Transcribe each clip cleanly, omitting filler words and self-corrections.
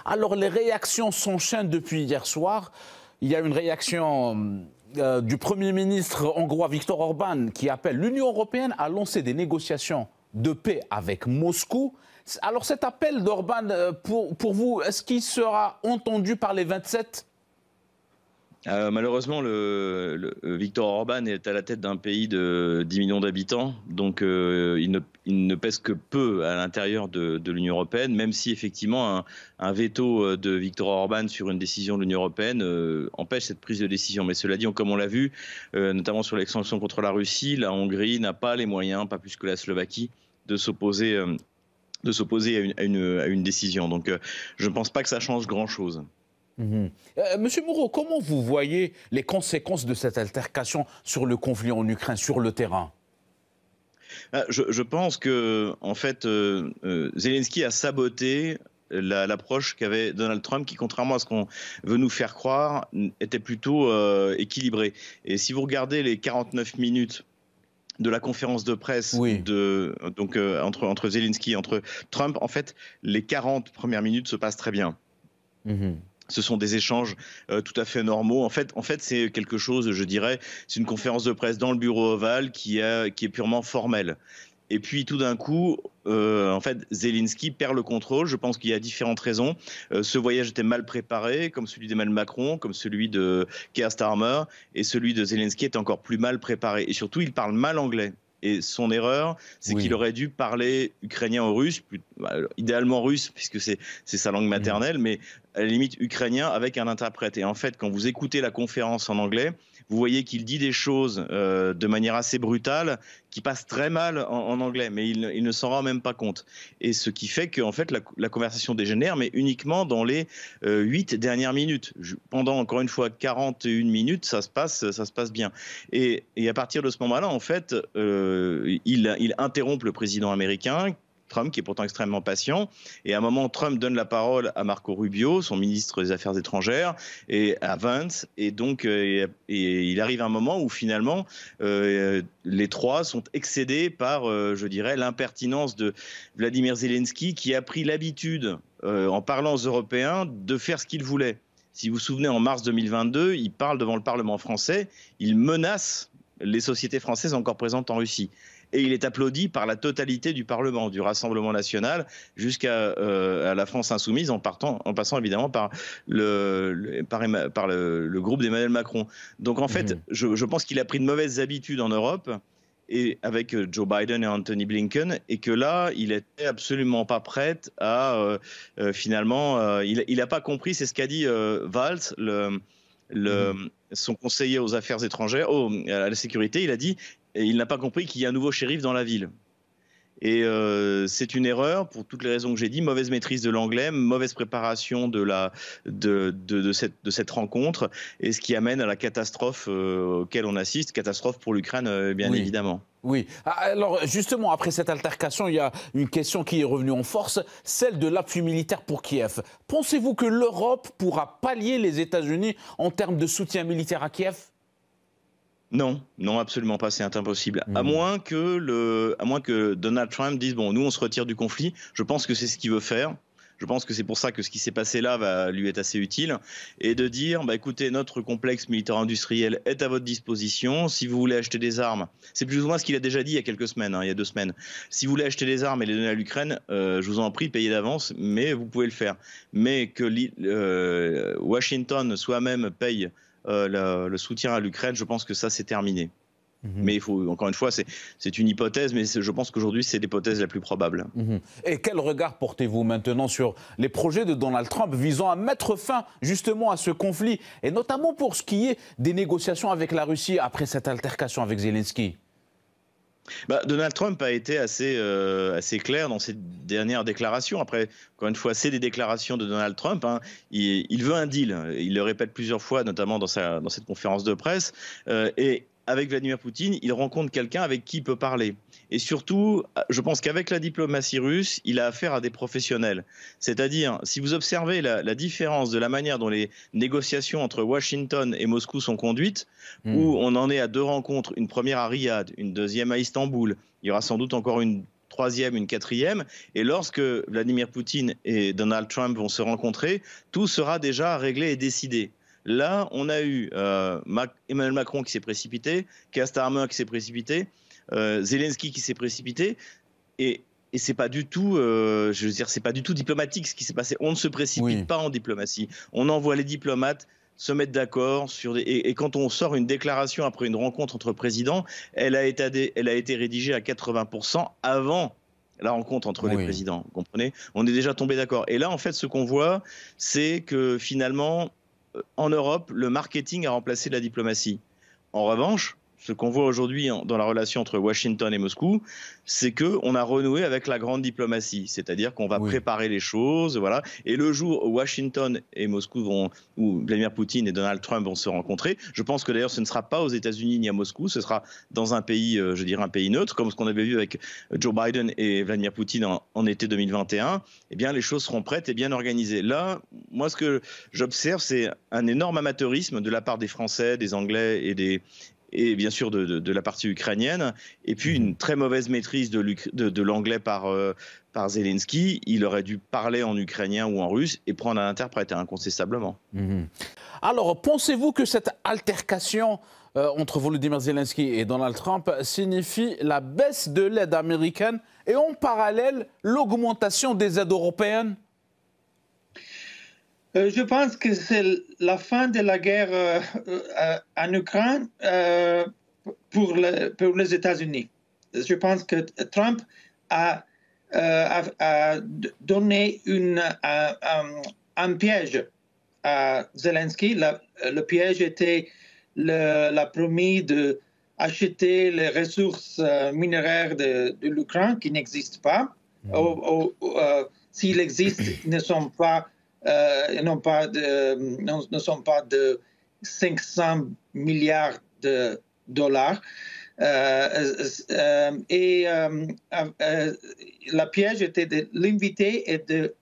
Alors les réactions s'enchaînent depuis hier soir. Il y a une réaction du Premier ministre hongrois Viktor Orban qui appelle l'Union européenne à lancer des négociations de paix avec Moscou. Alors cet appel d'Orban, pour vous, est-ce qu'il sera entendu par les 27 ? Malheureusement, Viktor Orban est à la tête d'un pays de 10 millions d'habitants, donc il ne pèse que peu à l'intérieur de l'Union européenne, même si effectivement un veto de Viktor Orban sur une décision de l'Union européenne empêche cette prise de décision. Mais cela dit, comme on l'a vu, notamment sur les sanctions contre la Russie, la Hongrie n'a pas les moyens, pas plus que la Slovaquie, de s'opposer à une décision. Donc je ne pense pas que ça change grand-chose. Monsieur Moreau, comment vous voyez les conséquences de cette altercation sur le conflit en Ukraine, sur le terrain ? Je pense que, en fait, Zelensky a saboté l'approche qu'avait Donald Trump, qui, contrairement à ce qu'on veut nous faire croire, était plutôt équilibrée. Et si vous regardez les 49 minutes de la conférence de presse entre Zelensky et entre Trump, en fait, les 40 premières minutes se passent très bien. Ce sont des échanges tout à fait normaux. En fait, c'est quelque chose, je dirais, c'est une conférence de presse dans le bureau ovale qui est purement formelle. Et puis tout d'un coup, en fait, Zelensky perd le contrôle. Je pense qu'il y a différentes raisons. Ce voyage était mal préparé, comme celui d'Emmanuel Macron, comme celui de Keir Starmer, et celui de Zelensky est encore plus mal préparé. Et surtout, il parle mal anglais. Et son erreur, c'est qu'il aurait dû parler ukrainien ou russe, idéalement russe, puisque c'est sa langue maternelle, mais à la limite ukrainien avec un interprète. Et en fait, quand vous écoutez la conférence en anglais, vous voyez qu'il dit des choses de manière assez brutale, qui passent très mal en anglais, mais il ne s'en rend même pas compte. Et ce qui fait que en fait, la conversation dégénère, mais uniquement dans les 8 dernières minutes. Pendant, encore une fois, 41 minutes, ça se passe bien. Et à partir de ce moment-là, en fait, il interrompt le président américain, Trump, qui est pourtant extrêmement patient. Et à un moment, Trump donne la parole à Marco Rubio, son ministre des Affaires étrangères, et à Vance. Et donc, il arrive un moment où finalement, les trois sont excédés par, je dirais, l'impertinence de Vladimir Zelensky, qui a pris l'habitude, en parlant aux Européens, de faire ce qu'il voulait. Si vous vous souvenez, en mars 2022, il parle devant le Parlement français, il menace les sociétés françaises encore présentes en Russie. Et il est applaudi par la totalité du Parlement, du Rassemblement national, jusqu'à la France insoumise, en passant évidemment par le groupe d'Emmanuel Macron. Donc en fait, je pense qu'il a pris de mauvaises habitudes en Europe, et avec Joe Biden et Anthony Blinken, et que là, il était absolument pas prêt à finalement, il n'a pas compris, c'est ce qu'a dit Valls, son conseiller aux affaires étrangères, à la sécurité, il a dit. Et il n'a pas compris qu'il y a un nouveau shérif dans la ville. Et c'est une erreur pour toutes les raisons que j'ai dit, mauvaise maîtrise de l'anglais, mauvaise préparation de cette rencontre, et ce qui amène à la catastrophe auquel on assiste, catastrophe pour l'Ukraine bien évidemment. Oui. Alors justement, après cette altercation, il y a une question qui est revenue en force, celle de l'appui militaire pour Kiev. Pensez-vous que l'Europe pourra pallier les États-Unis en termes de soutien militaire à Kiev ? Non, absolument pas, c'est impossible. À moins que Donald Trump dise, bon, nous on se retire du conflit, je pense que c'est ce qu'il veut faire. Je pense que c'est pour ça que ce qui s'est passé là va lui être assez utile. Et de dire, écoutez, notre complexe militaire-industriel est à votre disposition. Si vous voulez acheter des armes, c'est plus ou moins ce qu'il a déjà dit il y a quelques semaines, il y a 2 semaines. Si vous voulez acheter des armes et les donner à l'Ukraine, je vous en prie, payez d'avance, mais vous pouvez le faire. Mais que Washington soi-même paye le soutien à l'Ukraine, je pense que ça, c'est terminé. Mais il faut, encore une fois, c'est une hypothèse, mais je pense qu'aujourd'hui, c'est l'hypothèse la plus probable. Et quel regard portez-vous maintenant sur les projets de Donald Trump visant à mettre fin justement à ce conflit, et notamment pour ce qui est des négociations avec la Russie après cette altercation avec Zelensky ? Donald Trump a été assez clair dans ses dernières déclarations. Après, encore une fois, c'est des déclarations de Donald Trump. Il veut un deal. Il le répète plusieurs fois, notamment dans cette conférence de presse. Et avec Vladimir Poutine, il rencontre quelqu'un avec qui il peut parler. Et surtout, je pense qu'avec la diplomatie russe, il a affaire à des professionnels. C'est-à-dire, si vous observez la différence de la manière dont les négociations entre Washington et Moscou sont conduites, où on en est à 2 rencontres, une première à Riyad, une deuxième à Istanbul, il y aura sans doute encore une troisième, une quatrième. Et lorsque Vladimir Poutine et Donald Trump vont se rencontrer, tout sera déjà réglé et décidé. Là, on a eu Emmanuel Macron qui s'est précipité, Keir Starmer qui s'est précipité, Zelensky qui s'est précipité, et c'est pas du tout, je veux dire, c'est pas du tout diplomatique ce qui s'est passé. On ne se précipite pas en diplomatie. On envoie les diplomates se mettre d'accord sur et quand on sort une déclaration après une rencontre entre présidents, elle a été rédigée à 80% avant la rencontre entre les présidents. Vous comprenez ? On est déjà tombé d'accord. Et là, en fait, ce qu'on voit, c'est que finalement, en Europe, le marketing a remplacé la diplomatie. En revanche, ce qu'on voit aujourd'hui dans la relation entre Washington et Moscou, c'est qu'on a renoué avec la grande diplomatie. C'est-à-dire qu'on va préparer les choses, voilà. Et le jour où Washington et Moscou où Vladimir Poutine et Donald Trump vont se rencontrer, je pense que d'ailleurs ce ne sera pas aux États-Unis ni à Moscou, ce sera dans un pays, je dirais un pays neutre, comme ce qu'on avait vu avec Joe Biden et Vladimir Poutine en été 2021. Eh bien, les choses seront prêtes et bien organisées. Là, moi, ce que j'observe, c'est un énorme amateurisme de la part des Français, des Anglais et bien sûr de la partie ukrainienne, et puis une très mauvaise maîtrise de l'anglais par Zelensky. Il aurait dû parler en ukrainien ou en russe et prendre un interprète incontestablement. Alors, pensez-vous que cette altercation entre Volodymyr Zelensky et Donald Trump signifie la baisse de l'aide américaine et en parallèle l'augmentation des aides européennes ? Je pense que c'est la fin de la guerre en Ukraine pour les États-Unis. Je pense que Trump a donné un piège à Zelensky. Le piège était la promise d'acheter les ressources minéraires de l'Ukraine qui n'existent pas. S'ils existent, ne sont pas de 500 milliards de dollars. La piège était de l'inviter et de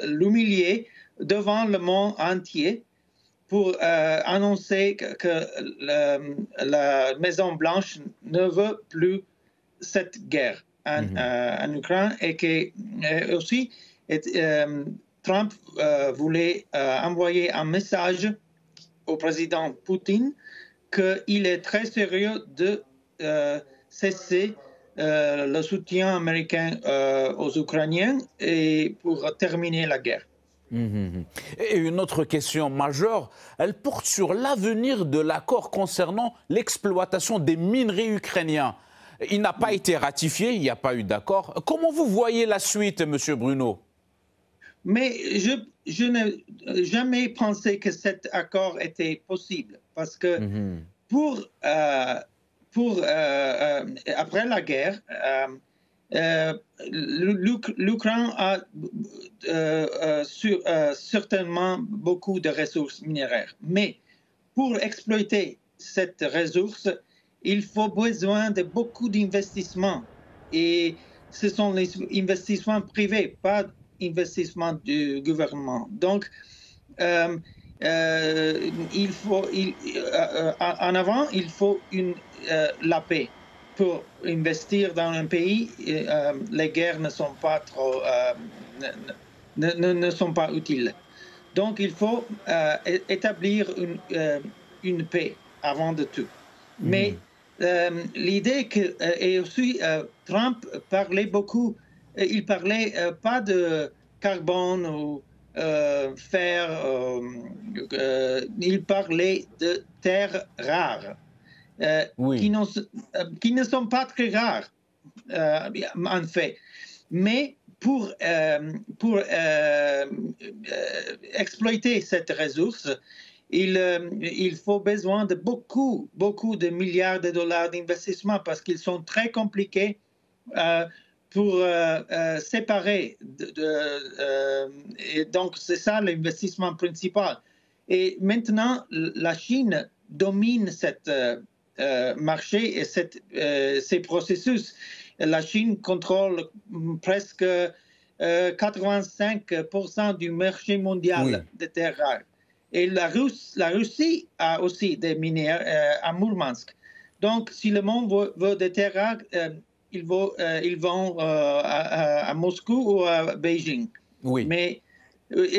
l'humilier devant le monde entier pour annoncer que la Maison-Blanche ne veut plus cette guerre en Ukraine et que aussi Trump voulait envoyer un message au président Poutine qu'il est très sérieux de cesser le soutien américain aux Ukrainiens et pour terminer la guerre. Et une autre question majeure, elle porte sur l'avenir de l'accord concernant l'exploitation des minerais ukrainiens. Il n'a pas été ratifié, il n'y a pas eu d'accord. Comment vous voyez la suite, M. Bruno ? Mais je n'ai jamais pensé que cet accord était possible parce que après la guerre, l'Ukraine a certainement beaucoup de ressources minéraires. Mais pour exploiter cette ressource, il faut besoin de beaucoup d'investissements. Et ce sont les investissements privés, pas investissements du gouvernement. Donc, en avant, il faut la paix. Pour investir dans un pays, les guerres ne sont pas utiles. Donc, il faut établir une paix avant de tout. Mais l'idée est aussi, Trump parlait beaucoup, il parlait pas de carbone ou fer, il parlait de terres rares. Qui ne sont pas très rares, en fait. Mais pour exploiter cette ressource, il faut besoin de beaucoup de milliards de dollars d'investissement parce qu'ils sont très compliqués pour séparer. Et donc, c'est ça l'investissement principal. Et maintenant, la Chine domine cette marché et ces processus. La Chine contrôle presque 85% du marché mondial des terres rares. Et la Russie a aussi des minières à Mourmansk. Donc, si le monde veut des terres rares, ils vont à Moscou ou à Beijing. Oui. Mais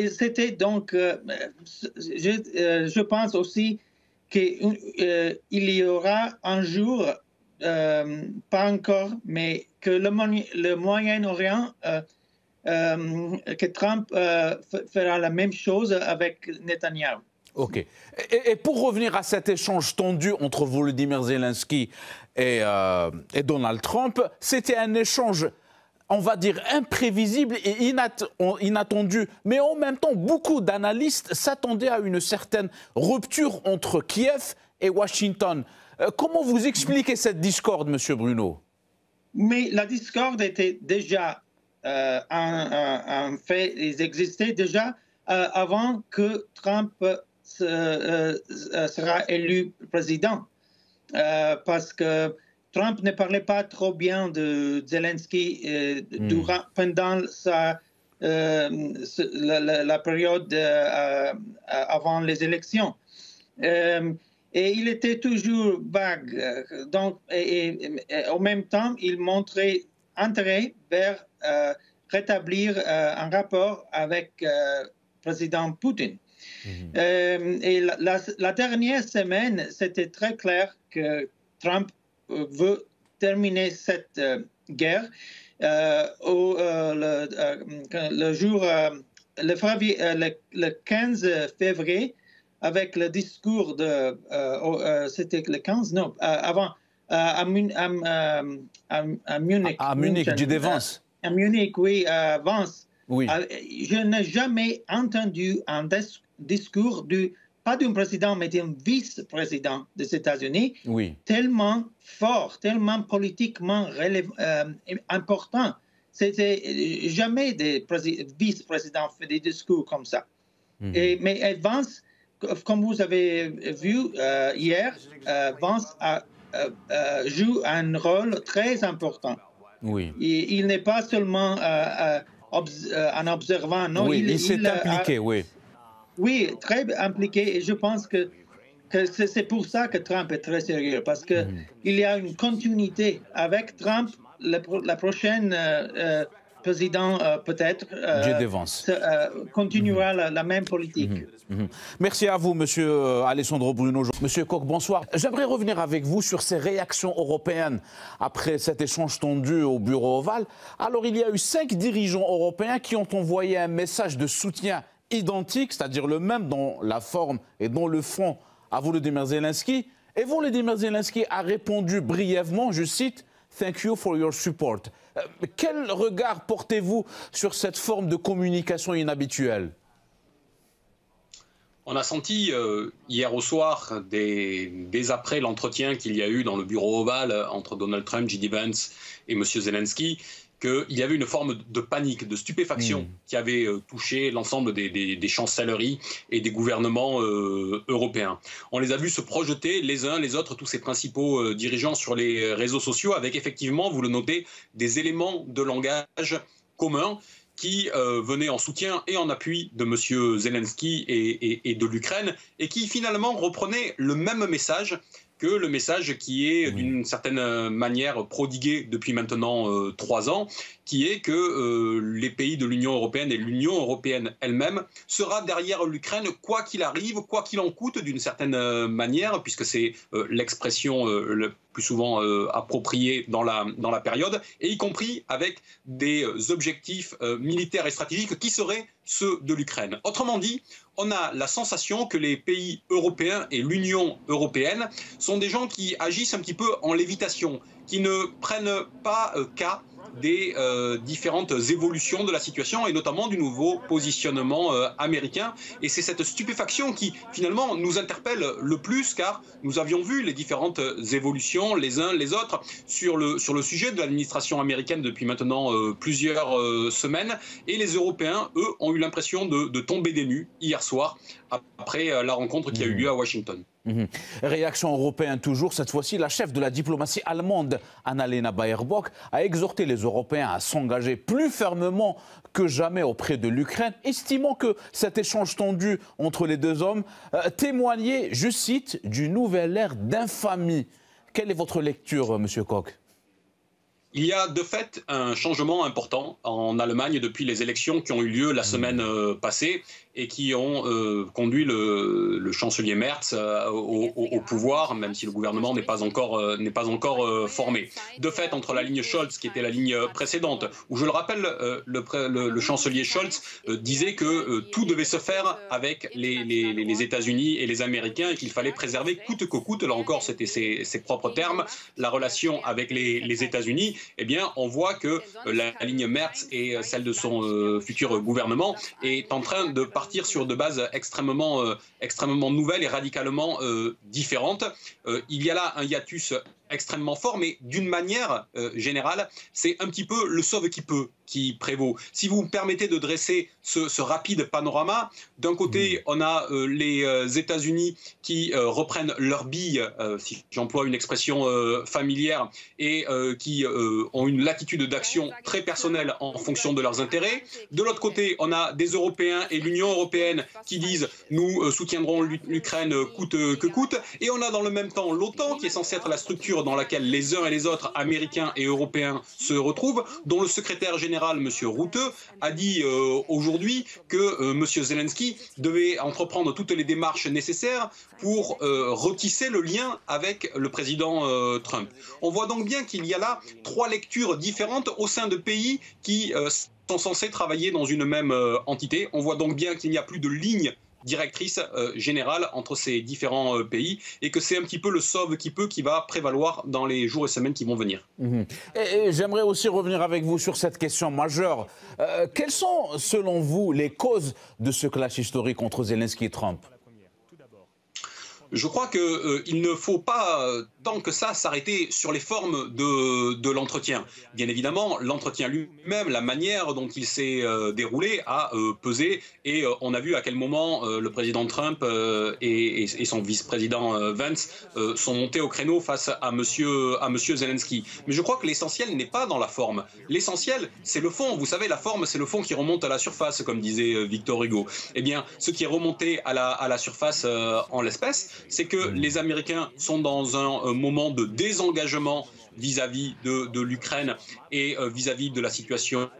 c'était donc, je pense aussi qu'il y aura un jour, pas encore, mais que le Moyen-Orient, que Trump fera la même chose avec Netanyahou. OK. Et pour revenir à cet échange tendu entre Volodymyr Zelensky et Donald Trump, c'était un échange, on va dire, imprévisible et inattendu. Mais en même temps, beaucoup d'analystes s'attendaient à une certaine rupture entre Kiev et Washington. Comment vous expliquez cette discorde, M. Bruno? Mais la discorde était déjà un fait, ils existaient déjà avant que Trump sera élu président. Parce que Trump ne parlait pas trop bien de Zelensky pendant la période avant les élections. Et il était toujours vague. Donc, et en même temps, il montrait intérêt vers rétablir un rapport avec le président Poutine. Et la dernière semaine, c'était très clair que Trump veut terminer cette guerre le 15 février avec le discours de... c'était le 15, non, avant, à Munich. À Munich, J.D. Vance. À Munich, oui, à Vance. Oui. Je n'ai jamais entendu un discours pas d'un président, mais d'un vice-président des États-Unis, oui, tellement fort, tellement politiquement important. C'était jamais des vice-présidents fait des discours comme ça. Mais Vance, comme vous avez vu hier, Vance joue un rôle très important. Oui. Il n'est pas seulement un observant, non. Oui, il s'est impliqué, oui. Oui, très impliqué, et je pense que c'est pour ça que Trump est très sérieux, parce qu'il y a une continuité avec Trump, la prochaine président peut-être continuera la même politique. Merci à vous, Monsieur Alessandro Bruno. Monsieur Koch, bonsoir. J'aimerais revenir avec vous sur ces réactions européennes après cet échange tendu au bureau ovale. Alors, il y a eu 5 dirigeants européens qui ont envoyé un message de soutien identique, c'est-à-dire le même dans la forme et dans le fond, à Volodymyr Zelensky. Et Volodymyr Zelensky a répondu brièvement, je cite, « Thank you for your support ». Quel regard portez-vous sur cette forme de communication inhabituelle? On a senti hier au soir, dès après l'entretien qu'il y a eu dans le bureau ovale entre Donald Trump, J.D. Vance et M. Zelensky, qu'il y avait une forme de panique, de stupéfaction qui avait touché l'ensemble des chancelleries et des gouvernements européens. On les a vus se projeter les uns les autres, tous ces principaux dirigeants sur les réseaux sociaux, avec effectivement, vous le notez, des éléments de langage communs qui venaient en soutien et en appui de M. Zelensky et de l'Ukraine, et qui finalement reprenaient le même message que le message qui est d'une certaine manière prodigué depuis maintenant 3 ans, qui est que les pays de l'Union européenne et l'Union européenne elle-même sera derrière l'Ukraine quoi qu'il arrive, quoi qu'il en coûte d'une certaine manière, puisque c'est l'expression le plus souvent appropriée dans la période, et y compris avec des objectifs militaires et stratégiques qui seraient ceux de l'Ukraine. Autrement dit, on a la sensation que les pays européens et l'Union européenne sont des gens qui agissent un petit peu en lévitation, qui ne prennent pas cas des différentes évolutions de la situation et notamment du nouveau positionnement américain. Et c'est cette stupéfaction qui finalement nous interpelle le plus, car nous avions vu les différentes évolutions les uns les autres sur le sujet de l'administration américaine depuis maintenant plusieurs semaines, et les Européens, eux, ont eu l'impression de tomber des nues hier soir après la rencontre qui a eu lieu à Washington. Réaction européenne toujours, cette fois-ci, la chef de la diplomatie allemande, Annalena Baerbock, a exhorté les Européens à s'engager plus fermement que jamais auprès de l'Ukraine, estimant que cet échange tendu entre les deux hommes témoignait, je cite, d'une nouvelle ère d'infamie. Quelle est votre lecture, Monsieur Koch ? Il y a de fait un changement important en Allemagne depuis les élections qui ont eu lieu la semaine passée et qui ont conduit le chancelier Merz au pouvoir, même si le gouvernement n'est pas encore formé. De fait, entre la ligne Scholz, qui était la ligne précédente, où je le rappelle, le chancelier Scholz disait que tout devait se faire avec les États-Unis et les Américains et qu'il fallait préserver coûte que coûte, là encore c'était ses propres termes, la relation avec les États-Unis. Eh bien, on voit que la ligne Merz et celle de son futur gouvernement est en train de partir sur de bases extrêmement nouvelles et radicalement différentes. Il y a là un hiatus extrêmement fort, mais d'une manière générale, c'est un petit peu le sauve qui peut qui prévaut. Si vous me permettez de dresser ce rapide panorama, d'un côté, on a les États-Unis qui reprennent leurs billes, si j'emploie une expression familière, et qui ont une latitude d'action très personnelle en fonction de leurs intérêts. De l'autre côté, on a des Européens et l'Union européenne qui disent « nous soutiendrons l'Ukraine coûte que coûte ». Et on a dans le même temps l'OTAN qui est censée être la structure dans laquelle les uns et les autres, Américains et Européens, se retrouvent, dont le secrétaire général, M. Rutte, a dit aujourd'hui que M. Zelensky devait entreprendre toutes les démarches nécessaires pour retisser le lien avec le président Trump. On voit donc bien qu'il y a là trois lectures différentes au sein de pays qui sont censés travailler dans une même entité. On voit donc bien qu'il n'y a plus de ligne directrice générale entre ces différents pays et que c'est un petit peu le sauve qui peut qui va prévaloir dans les jours et semaines qui vont venir. Et j'aimerais aussi revenir avec vous sur cette question majeure. Quelles sont, selon vous, les causes de ce clash historique entre Zelensky et Trump ? Je crois qu'il ne faut pas, tant que ça, s'arrêter sur les formes de l'entretien. Bien évidemment, l'entretien lui-même, la manière dont il s'est déroulé a pesé. Et on a vu à quel moment le président Trump et son vice-président Vance sont montés au créneau face à monsieur Zelensky. Mais je crois que l'essentiel n'est pas dans la forme. L'essentiel, c'est le fond. Vous savez, la forme, c'est le fond qui remonte à la surface, comme disait Victor Hugo. Eh bien, ce qui est remonté à la surface en l'espèce, c'est que les Américains sont dans un moment de désengagement vis-à-vis de l'Ukraine et vis-à-vis de la situation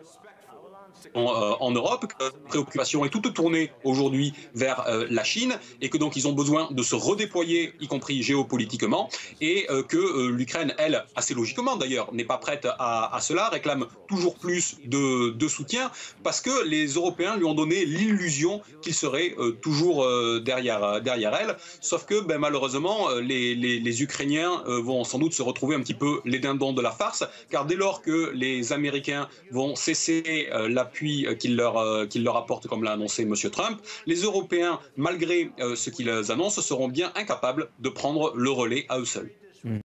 en Europe, que la préoccupation est toute tournée aujourd'hui vers la Chine et que donc ils ont besoin de se redéployer, y compris géopolitiquement, et que l'Ukraine, elle, assez logiquement d'ailleurs, n'est pas prête à cela, réclame toujours plus de soutien parce que les Européens lui ont donné l'illusion qu'il serait toujours derrière elle, sauf que malheureusement les Ukrainiens vont sans doute se retrouver un petit peu les dindons de la farce, car dès lors que les Américains vont cesser l'appui qu'il leur apporte, comme l'a annoncé M. Trump, les Européens, malgré ce qu'ils annoncent, seront bien incapables de prendre le relais à eux seuls.